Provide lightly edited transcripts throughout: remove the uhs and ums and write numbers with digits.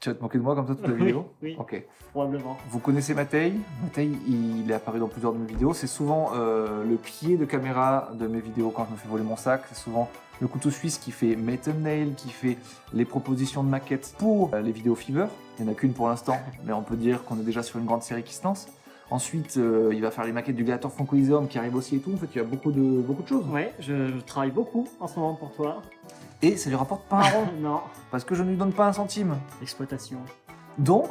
Tu vas te moquer de moi comme ça toute la vidéo? Oui, Ok. probablement. Vous connaissez Matei? Matei, il est apparu dans plusieurs de mes vidéos. C'est souvent le pied de caméra de mes vidéos quand je me fais voler mon sac. C'est souvent le couteau suisse qui fait mes thumbnails, qui fait les propositions de maquettes pour les vidéos Fiverr. Il n'y en a qu'une pour l'instant, mais on peut dire qu'on est déjà sur une grande série qui se lance. Ensuite, il va faire les maquettes du Gladiator Francoiseum qui arrive aussi et tout. En fait, il y a beaucoup de choses. Ouais, je travaille beaucoup en ce moment pour toi. Et ça lui rapporte pas un rond, Non, parce que je ne lui donne pas un centime. exploitation. Donc,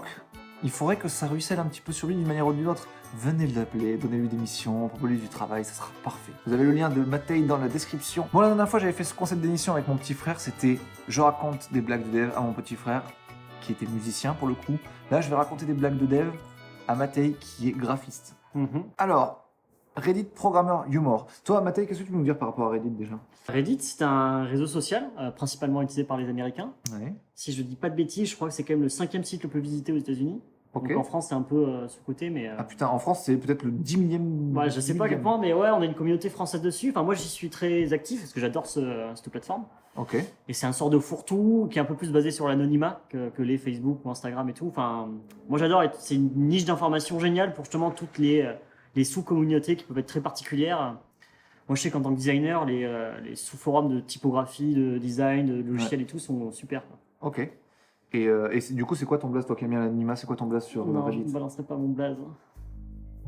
il faudrait que ça ruisselle un petit peu sur lui d'une manière ou d'une autre. Venez l'appeler, donnez-lui des missions, proposez-lui du travail, ça sera parfait. Vous avez le lien de Matei dans la description. Bon, la dernière fois, j'avais fait ce concept d'émission avec mon petit frère, c'était je raconte des blagues de dev à mon petit frère, qui était musicien pour le coup. Là, je vais raconter des blagues de dev à Matei, qui est graphiste. Alors, Reddit Programmer Humor. Toi, Matei, qu'est-ce que tu peux nous dire par rapport à Reddit déjà? Reddit, c'est un réseau social principalement utilisé par les Américains. Ouais. Si je dis pas de bêtises, je crois que c'est quand même le 5e site le plus visité aux États-Unis. Ok. Donc en France, c'est un peu sous-côté, mais. Ah putain, en France, c'est peut-être le 10 millième. Ouais, je sais pas à quel point, mais ouais, on a une communauté française dessus. Enfin, moi, j'y suis très actif parce que j'adore cette plateforme. Ok. Et c'est un sort de fourre-tout qui est un peu plus basé sur l'anonymat que les Facebook ou Instagram et tout. Enfin, moi, j'adore. C'est une niche d'information géniale pour justement toutes les sous-communautés qui peuvent être très particulières. Moi, je sais qu'en tant que designer, les sous-forums de typographie, de design, de logiciel et tout sont super. Quoi. Ok. Et du coup, c'est quoi ton blaze, toi qui aimes bien l'anima? C'est quoi ton blaze sur Non, je Reddit? ne balancerai pas mon blaze.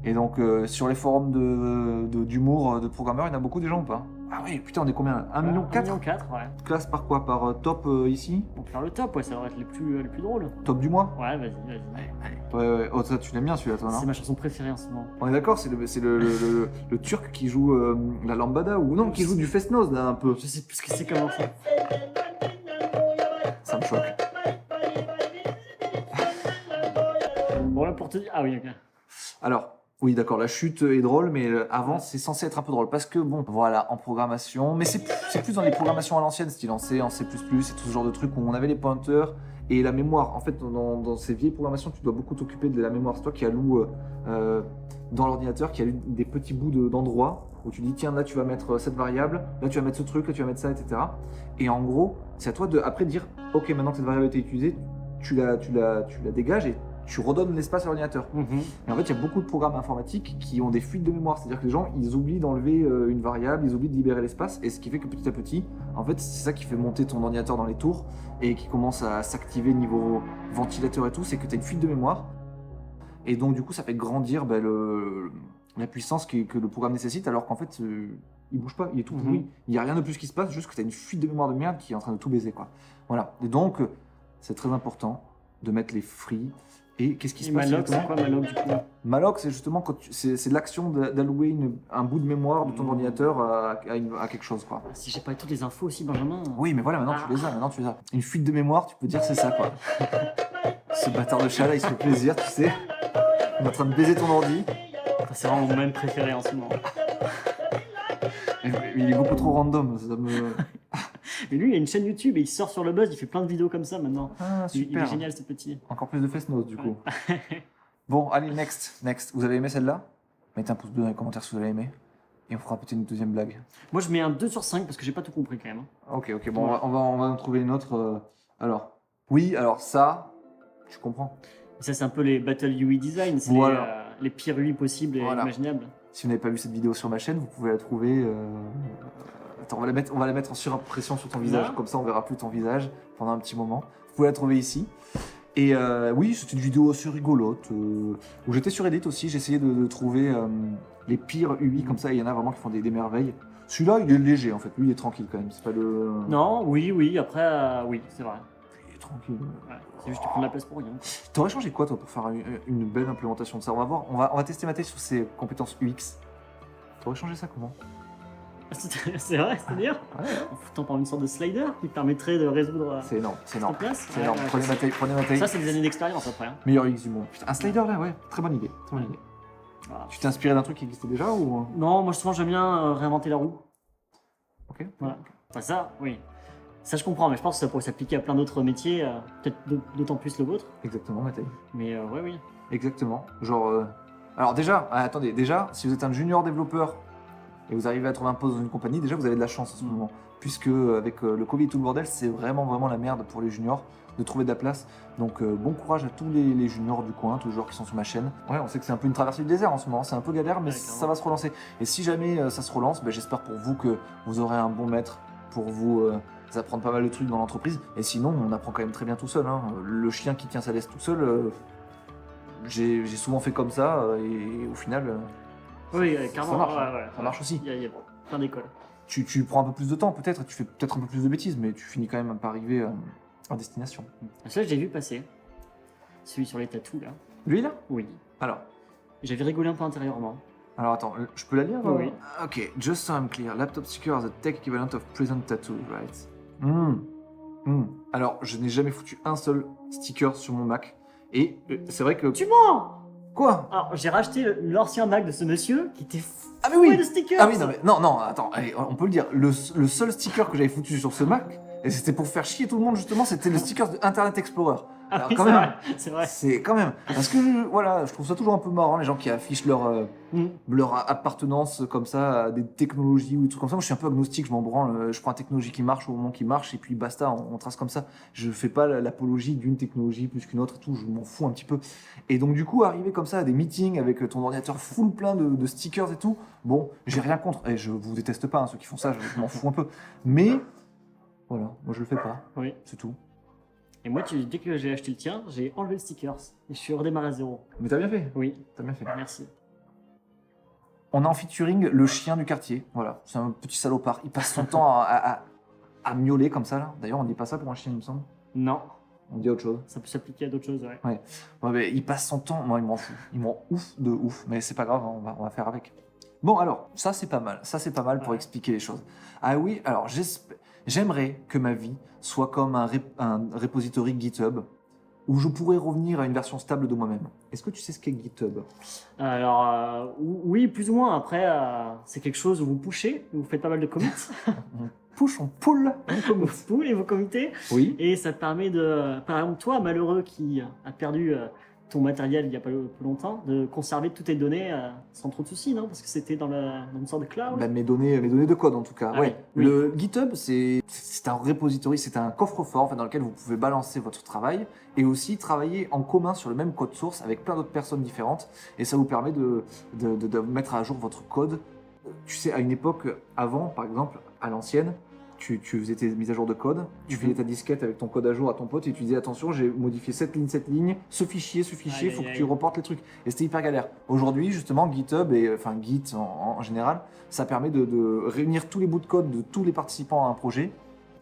Et donc, sur les forums d'humour de programmeurs, il y en a beaucoup des gens ou pas? Ah oui, putain, on est combien là? 1,4 million? 1,4 million, ouais. Classe par quoi? Par top ici? On peut faire le top, ouais, ça devrait être les plus drôles. Top du mois? Ouais, vas-y. Ouais. Oh, ça, tu l'aimes bien celui-là, toi, non? C'est ma chanson préférée en ce moment. On est d'accord, c'est le turc qui joue la lambada, ou non, qui joue du fest-noz, là, un peu. Je sais plus ce que c'est comment ça. Ça me choque. Bon, là, pour te dire. Ah oui, ok. Alors, oui, d'accord, la chute est drôle, mais avant, c'est censé être un peu drôle. Parce que, bon, voilà, en programmation, mais c'est plus dans les programmations à l'ancienne, style en C, en C++, et tout ce genre de trucs où on avait les pointeurs et la mémoire. En fait, dans ces vieilles programmations, tu dois beaucoup t'occuper de la mémoire. C'est toi qui alloue dans l'ordinateur, qui alloue des petits bouts d'endroits où tu dis, tiens, là, tu vas mettre cette variable, là, tu vas mettre ce truc, là, tu vas mettre ça, etc. Et en gros, c'est à toi de, après, dire, ok, maintenant que cette variable a été utilisée, tu la dégages et tu redonnes l'espace à l'ordinateur. Et en fait, il y a beaucoup de programmes informatiques qui ont des fuites de mémoire. C'est-à-dire que les gens, ils oublient d'enlever une variable, ils oublient de libérer l'espace. Et ce qui fait que petit à petit, en fait, c'est ça qui fait monter ton ordinateur dans les tours et qui commence à s'activer niveau ventilateur et tout, c'est que tu as une fuite de mémoire. Et donc, du coup, ça fait grandir la puissance que le programme nécessite, alors qu'en fait, il bouge pas, il est tout pourri. Il n'y a rien de plus qui se passe, juste que tu as une fuite de mémoire de merde qui est en train de tout baiser, quoi. Voilà. Et donc, c'est très important de mettre les free. Et qu'est-ce qui se passe? Malloc, c'est quoi Malloc du coup? Malloc, c'est justement quand c'est l'action d'allouer un bout de mémoire de ton ordinateur à quelque chose, quoi. Si j'ai pas toutes les infos aussi, Benjamin. Oui, mais voilà, maintenant tu les as. Une fuite de mémoire, tu peux dire c'est ça, quoi. Ce bâtard de chat là, il se fait plaisir, tu sais. Il est en train de baiser ton ordi. C'est vraiment mon même préféré en ce moment. Il est beaucoup trop random, ça me... Mais lui, il a une chaîne YouTube et il sort sur le buzz, il fait plein de vidéos comme ça maintenant. Ah, Il super. est génial ce petit. Encore plus de fest-noz du coup. Bon, allez, next. Vous avez aimé celle-là? Mettez un pouce bleu dans les commentaires si vous avez aimé. Et on fera peut-être une deuxième blague. Moi, je mets un 2 sur 5 parce que j'ai pas tout compris quand même. Ok, bon, on va en trouver une autre. Alors, oui, alors ça, je comprends. Ça, c'est un peu les Battle UI Design, c'est Voilà. les pires UI possibles et imaginables. Si vous n'avez pas vu cette vidéo sur ma chaîne, vous pouvez la trouver. Attends, on va la mettre en surimpression sur ton visage, comme ça on verra plus ton visage pendant un petit moment. Vous pouvez la trouver ici. Et oui, c'était une vidéo assez rigolote, où j'étais sur Reddit aussi, j'essayais de trouver les pires UI comme ça, il y en a vraiment qui font des merveilles. Celui-là, il est léger en fait, lui il est tranquille quand même, c'est pas le... Non, oui, après, oui, c'est vrai. Il est tranquille. Ouais, c'est juste prendre la place pour rien. T'aurais changé quoi toi pour faire une belle implémentation de ça? On va voir, on va tester Matei sur ses compétences UX. T'aurais changé ça comment? C'est vrai, c'est-à-dire en foutant par une sorte de slider qui permettrait de résoudre c'est énorme, c'est énorme. place. C'est énorme. Prenez Matei. Ça, c'est des années d'expérience après. Hein. Meilleur UX du monde. Putain, un slider là, ouais, très bonne idée. Voilà. Tu t'es inspiré d'un truc qui existait déjà ou... Non, moi souvent j'aime bien réinventer la roue. Ok. Voilà. Enfin, ça, oui. Ça, je comprends, mais je pense que ça pourrait s'appliquer à plein d'autres métiers, peut-être d'autant plus le vôtre. Exactement, Matei. Mais ouais, oui. Exactement. Genre. Alors déjà, attendez, déjà, si vous êtes un junior développeur et vous arrivez à trouver un poste dans une compagnie, déjà vous avez de la chance en ce moment. Puisque avec le Covid et tout le bordel, c'est vraiment la merde pour les juniors de trouver de la place. Donc bon courage à tous les juniors du coin, tous les joueurs qui sont sur ma chaîne. Ouais, on sait que c'est un peu une traversée du désert en ce moment, c'est un peu galère, mais Ouais, ça va se relancer. Et si jamais ça se relance, j'espère pour vous que vous aurez un bon maître pour vous apprendre pas mal de trucs dans l'entreprise. Et sinon, on apprend quand même très bien tout seul. Hein. Le chien qui tient sa laisse tout seul, j'ai souvent fait comme ça, et au final, Oui, clairement. ça marche. Ouais. Ça marche aussi. Il y a plein d'écoles. Tu prends un peu plus de temps peut-être, tu fais peut-être un peu plus de bêtises, mais tu finis quand même par arriver en destination. Ça, je l'ai vu passer. Celui sur les tatous, là. Lui là Oui. Alors J'avais rigolé un peu intérieurement. attends, je peux la lire Oui. Ok, just so I'm clear, laptop sticker is a tech equivalent of prison tattoo, right? Alors, je n'ai jamais foutu un seul sticker sur mon Mac, et c'est vrai que... Tu mens! Quoi? Alors, j'ai racheté l'ancien Mac de ce monsieur qui était Ah mais oui! de stickers. Ah oui, non, attends, allez, on peut le dire, le seul sticker que j'avais foutu sur ce Mac, et c'était pour faire chier tout le monde justement, c'était le sticker de Internet Explorer. Ah Alors oui, quand c'est même, vrai, c'est vrai. c'est quand même, parce que voilà, je trouve ça toujours un peu marrant les gens qui affichent leur appartenance comme ça à des technologies ou des trucs comme ça. Moi je suis un peu agnostique, je m'en branle, je prends une technologie qui marche au moment qui marche et puis basta, on trace comme ça. Je fais pas l'apologie d'une technologie plus qu'une autre et tout, je m'en fous un petit peu. Et donc du coup arriver comme ça à des meetings avec ton ordinateur full plein de stickers et tout, bon, j'ai rien contre, et je vous déteste pas, hein, ceux qui font ça, je m'en fous un peu. Mais voilà, moi je le fais pas, Oui. c'est tout. Et moi, dès que j'ai acheté le tien, j'ai enlevé le stickers. Et je suis redémarré à zéro. Mais t'as bien fait, Oui, t'as bien fait. merci. On a en featuring le chien du quartier. Voilà, c'est un petit salopard. Il passe son temps à miauler comme ça, là. D'ailleurs, on dit pas ça pour un chien, il me semble. Non, On dit autre chose. ça peut s'appliquer à d'autres choses, ouais. Ouais, mais il passe son temps. Moi, il m'en fout. Il m'en ouf de ouf. Mais c'est pas grave, hein, on va faire avec. Bon, alors, ça, c'est pas mal. Ça, c'est pas mal pour Ouais. expliquer les choses. Ah oui, alors, j'aimerais que ma vie soit comme un repository GitHub où je pourrais revenir à une version stable de moi-même. Est-ce que tu sais ce qu'est GitHub? Alors, oui, plus ou moins. Après, c'est quelque chose où vous pushez, où vous faites pas mal de commits. On push, on pull. Vous pull et vos comités. Oui. Et ça te permet de, par exemple, toi, malheureux qui a perdu ton matériel il y a pas longtemps, de conserver toutes tes données sans trop de soucis, non? Parce que c'était dans une sorte de cloud. Bah, mes données de code en tout cas. Ah Ouais. oui. Le GitHub, c'est un repository, c'est un coffre-fort en fait, dans lequel vous pouvez balancer votre travail et aussi travailler en commun sur le même code source avec plein d'autres personnes différentes. Et ça vous permet de mettre à jour votre code. Tu sais, à une époque avant, par exemple, à l'ancienne, tu faisais tes mises à jour de code, tu filais ta disquette avec ton code à jour à ton pote et tu disais attention, j'ai modifié cette ligne, ce fichier, Aïe, faut aïe, que tu aïe. reportes les trucs. Et c'était hyper galère. Aujourd'hui, justement, GitHub et enfin Git en général, ça permet de réunir tous les bouts de code de tous les participants à un projet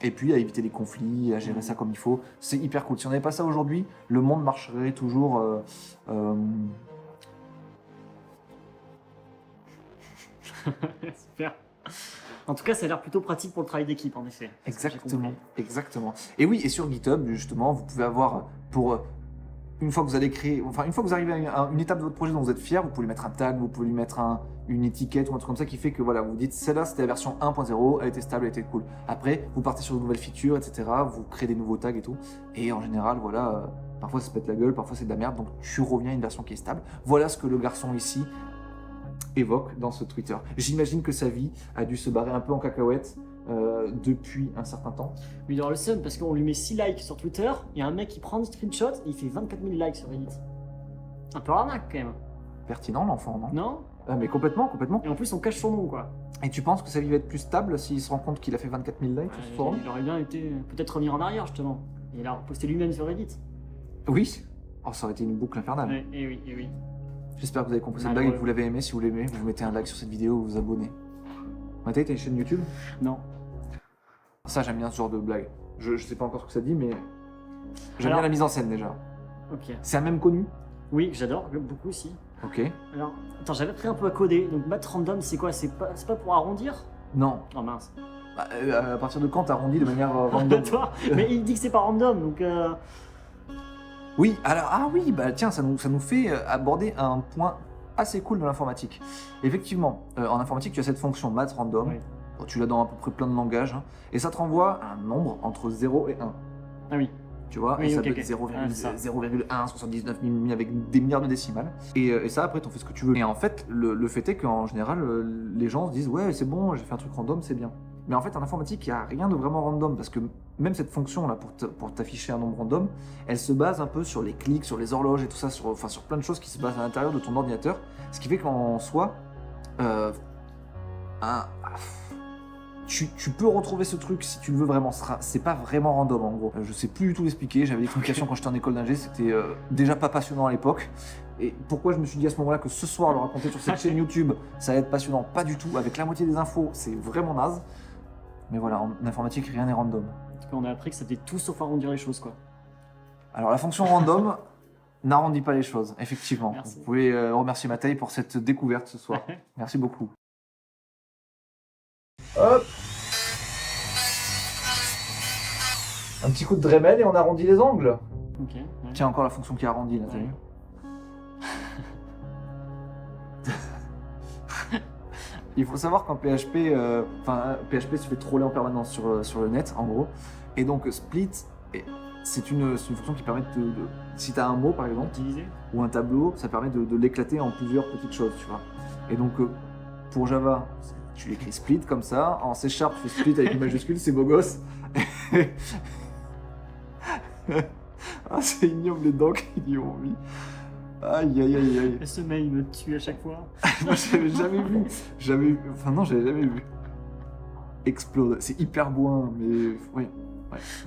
et puis à éviter les conflits, à gérer ça comme il faut. C'est hyper cool. Si on n'avait pas ça aujourd'hui, le monde marcherait toujours. Super. En tout cas, ça a l'air plutôt pratique pour le travail d'équipe, en effet. C'est ce que j'ai Exactement, compris. exactement. Et oui, et sur GitHub, justement, vous pouvez avoir pour une fois que vous allez créer, enfin une fois que vous arrivez à une étape de votre projet dont vous êtes fier, vous pouvez lui mettre un tag, vous pouvez lui mettre une étiquette ou un truc comme ça qui fait que voilà, vous dites celle-là c'était la version 1.0, elle était stable, elle était cool. Après, vous partez sur de nouvelles features, etc. Vous créez des nouveaux tags et tout. Et en général, voilà, parfois ça se pète la gueule, parfois c'est de la merde, donc tu reviens à une version qui est stable. Voilà ce que le garçon ici évoque dans ce Twitter. J'imagine que sa vie a dû se barrer un peu en cacahuète depuis un certain temps. Mais il doit avoir le seum parce qu'on lui met 6 likes sur Twitter, il y a un mec qui prend des screenshots et il fait 24 000 likes sur Reddit. Un peu arnaque quand même, Pertinent l'enfant, non? non? Ah, mais complètement, complètement. Et en plus, on cache son nom, quoi. Et tu penses que sa vie va être plus stable s'il se rend compte qu'il a fait 24 000 likes sur ce forum? Il aurait bien été peut-être revenir en arrière, justement. Et il a reposté lui-même sur Reddit. Oui. Oh, ça aurait été une boucle infernale. Ouais, et oui, et oui. J'espère que vous avez compris cette Malheureux. blague et que vous l'avez aimé. Si vous l'aimez, vous mettez un like sur cette vidéo, vous vous abonnez. Mathieu, t'as une chaîne YouTube? Non. Ça, j'aime bien ce genre de blague. Je sais pas encore ce que ça dit, mais j'aime Alors- bien la mise en scène déjà. Ok. C'est un même connu? Oui, j'adore, beaucoup aussi. Ok. Alors, attends, j'avais appris un peu à coder. Donc, math random, c'est quoi? C'est pas pour arrondir? Non. Oh mince. Bah, à partir de quand t'arrondis de manière random? Toi, mais il dit que c'est pas random, donc. Oui, alors, ah oui, bah tiens, ça nous fait aborder un point assez cool de l'informatique. Effectivement, en informatique, tu as cette fonction math random. Oui. Bon, tu l'as dans à peu près plein de langages, hein, et ça te renvoie un nombre entre 0 et 1. Ah oui. Tu vois, Oui, et ça ok, peut ok. être 0,1, Ah, ça. 79 mm avec des milliards de décimales. Et ça, après, t'en fais ce que tu veux. Et en fait, le fait est qu'en général, les gens se disent ouais, c'est bon, j'ai fait un truc random, c'est bien. Mais en fait, en informatique, il n'y a rien de vraiment random parce que même cette fonction-là, pour t'afficher un nombre random, elle se base un peu sur les clics, sur les horloges et tout ça, sur plein de choses qui se basent à l'intérieur de ton ordinateur. Ce qui fait qu'en soi, un- tu peux retrouver ce truc si tu le veux vraiment. C'est pas vraiment random en gros. Je sais plus du tout l'expliquer. J'avais l'explication quand j'étais en école d'ingé. C'était déjà pas passionnant à l'époque. Et pourquoi je me suis dit à ce moment-là que ce soir le raconter sur cette chaîne YouTube, ça va être passionnant? Pas du tout. Avec la moitié des infos, c'est vraiment naze. Mais voilà, en informatique, rien n'est random. En tout cas, on a appris que c'était tout sauf arrondir les choses, quoi. Alors la fonction random n'arrondit pas les choses, effectivement. Merci. Vous pouvez remercier Matei pour cette découverte ce soir. Merci beaucoup. Hop. Un petit coup de Dremel et on arrondit les angles. Ok. Ouais. Tiens, encore la fonction qui arrondit là, t'as Ouais. vu? Il faut savoir qu'en PHP, PHP se fait troller en permanence sur le net, en gros. Et donc split, c'est une fonction qui permet si tu as un mot par exemple, Utiliser. ou un tableau, ça permet de l'éclater en plusieurs petites choses, tu vois. Et donc pour Java, tu l'écris split comme ça. En C#, tu fais split avec une majuscule, c'est beau gosse. Ah, c'est ignoble les dents qui y ont mis. Aïe aïe aïe aïe. Ce mail me tue à chaque fois. Moi, j'avais jamais vu. Enfin, non, j'avais jamais vu. Explode. C'est hyper boin, mais oui.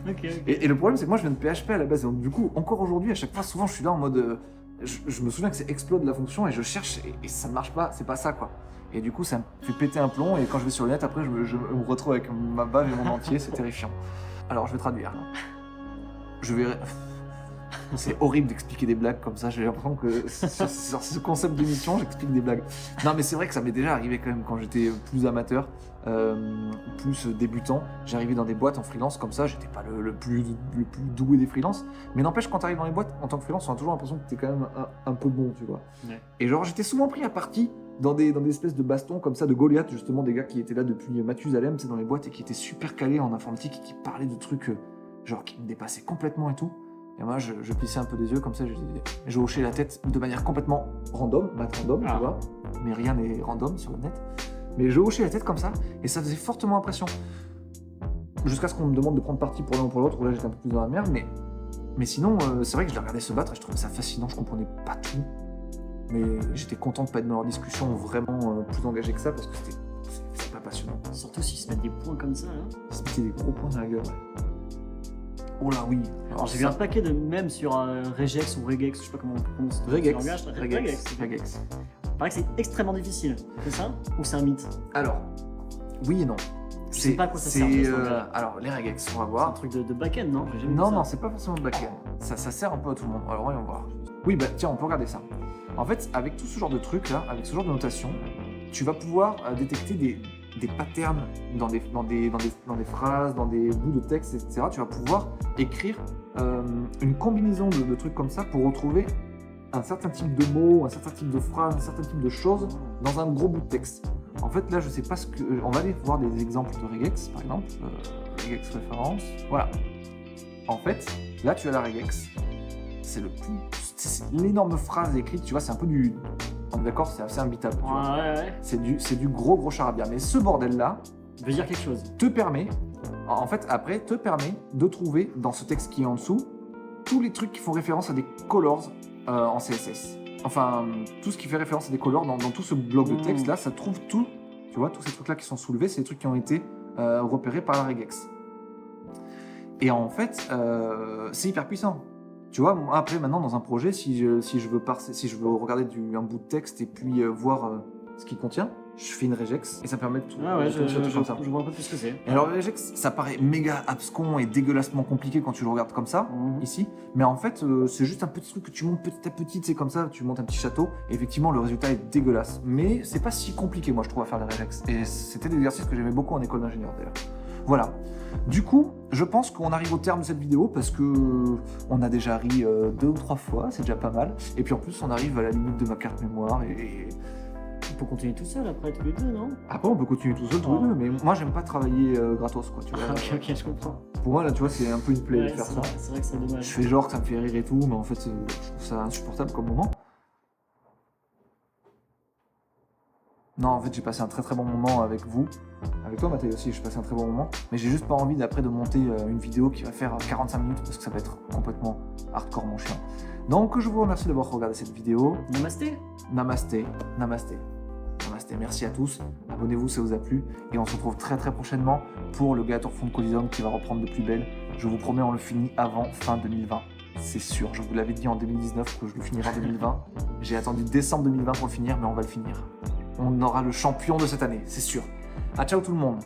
Ok. Et le problème, c'est que moi, je viens de PHP à la base. Donc, du coup, encore aujourd'hui, à chaque fois, souvent, je suis là en mode. Je me souviens que c'est explode la fonction et je cherche et ça ne marche pas. C'est pas ça, quoi. Et du coup, ça me fait péter un plomb. Et quand je vais sur le net, après, je me retrouve avec ma bave et mon entier. C'est terrifiant. Alors, je vais traduire. Je vais. C'est horrible d'expliquer des blagues comme ça. J'ai l'impression que sur ce concept d'émission, j'explique des blagues. Non, mais c'est vrai que ça m'est déjà arrivé quand même quand j'étais plus amateur, plus débutant. J'arrivais dans des boîtes en freelance comme ça. J'étais pas le plus doué des freelances. Mais n'empêche, quand t'arrives dans les boîtes en tant que freelance, on a toujours l'impression que t'es quand même un peu bon, tu vois. Ouais. Et genre, j'étais souvent pris à partie dans des espèces de bastons comme ça, de Goliath, justement, des gars qui étaient là depuis Mathusalem, c'est dans les boîtes et qui étaient super calés en informatique et qui parlaient de trucs genre qui me dépassaient complètement et tout. Et moi, je plissais un peu des yeux comme ça, je hochais la tête de manière complètement random, tu vois, mais rien n'est random sur le net. Mais je hochais la tête comme ça, et ça faisait fortement impression. Jusqu'à ce qu'on me demande de prendre parti pour l'un ou pour l'autre, où là j'étais un peu plus dans la merde, mais sinon, c'est vrai que je les regardais se battre et je trouvais ça fascinant, je comprenais pas tout. Mais j'étais content de pas être dans leur discussion vraiment plus engagé que ça, parce que c'est pas passionnant. Surtout s'ils se mettent des points comme ça, là. Ils se mettaient des gros points dans la gueule, ouais. Oh là oui. Alors j'ai vu un paquet de mèmes sur Regex ou Regex, je sais pas comment on prononce ce Regex. langage. Regex. Il paraît que c'est extrêmement difficile, c'est ça? Ou c'est un mythe? Alors, oui et non. Je sais pas à quoi ça sert, ce langage. Alors, les regex, on va C'est un voir. truc de back-end, non? J'ai jamais vu Non, ça. non, c'est pas forcément de back-end. Ça sert un peu à tout le monde. Alors, voyons voir. Oui, bah tiens, on peut regarder ça. En fait, avec tout ce genre de trucs là, avec ce genre de notation, tu vas pouvoir détecter des patterns dans des phrases, dans des bouts de texte, etc. Tu vas pouvoir écrire une combinaison de trucs comme ça pour retrouver un certain type de mots, un certain type de phrase, un certain type de choses dans un gros bout de texte. En fait, là, je sais pas ce que... On va aller voir des exemples de regex, par exemple. Regex référence. Voilà. En fait, là, tu as la regex. C'est l'énorme phrase écrite, tu vois, c'est un peu du... On est d'accord, c'est assez imbitable. Tu vois. Ouais. C'est du gros charabia. Mais ce bordel-là Veut dire quelque chose. te permet, en fait, après, te permet de trouver dans ce texte qui est en dessous tous les trucs qui font référence à des colors en CSS. Enfin, tout ce qui fait référence à des colors dans tout ce bloc de texte là, ça trouve tout. Tu vois, tous ces trucs là qui sont soulevés, c'est des trucs qui ont été repérés par la regex. Et en fait, c'est hyper puissant. Tu vois, moi, après, maintenant, dans un projet, si je veux regarder un bout de texte et puis voir ce qu'il contient, je fais une regex et ça me permet de tout. Ah ouais, tout comme ça. je vois un peu plus ce que c'est. Et alors, le regex, ça paraît méga abscon et dégueulassement compliqué quand tu le regardes comme ça, ici. Mais en fait, c'est juste un petit truc que tu montes petit à petit, c'est comme ça, tu montes un petit château. Et effectivement, le résultat est dégueulasse. Mais c'est pas si compliqué, moi, je trouve, à faire les regex. Et c'était des exercices que j'aimais beaucoup en école d'ingénieur, d'ailleurs. Voilà. Du coup, je pense qu'on arrive au terme de cette vidéo parce que on a déjà ri 2 ou 3 fois, c'est déjà pas mal. Et puis en plus, on arrive à la limite de ma carte mémoire et peut continuer tout seul après, tous les deux, non? Après, on peut continuer tout seul tous les Ouais. deux, mais moi, j'aime pas travailler gratos, quoi, tu vois. Ok, je comprends. Pour moi, là, tu vois, c'est un peu une plaie de Ouais, faire c'est ça. vrai, c'est vrai que c'est Je dommage. fais genre que ça me fait rire et tout, mais en fait, je trouve ça insupportable comme moment. Non, en fait, j'ai passé un très très bon moment avec vous. Avec toi, Mathieu aussi, j'ai passé un très bon moment. Mais j'ai juste pas envie d'après de monter une vidéo qui va faire 45 minutes parce que ça va être complètement hardcore, mon chien. Donc, je vous remercie d'avoir regardé cette vidéo. Namasté. Namasté, namasté, namasté. Merci à tous. Abonnez-vous si ça vous a plu. Et on se retrouve très très prochainement pour le Gator Fond Coliseum qui va reprendre de plus belle. Je vous promets, on le finit avant fin 2020. C'est sûr. Je vous l'avais dit en 2019 que je le finirai en 2020. J'ai attendu décembre 2020 pour le finir, mais on va le finir. On aura le champion de cette année, c'est sûr. Ah, ciao tout le monde.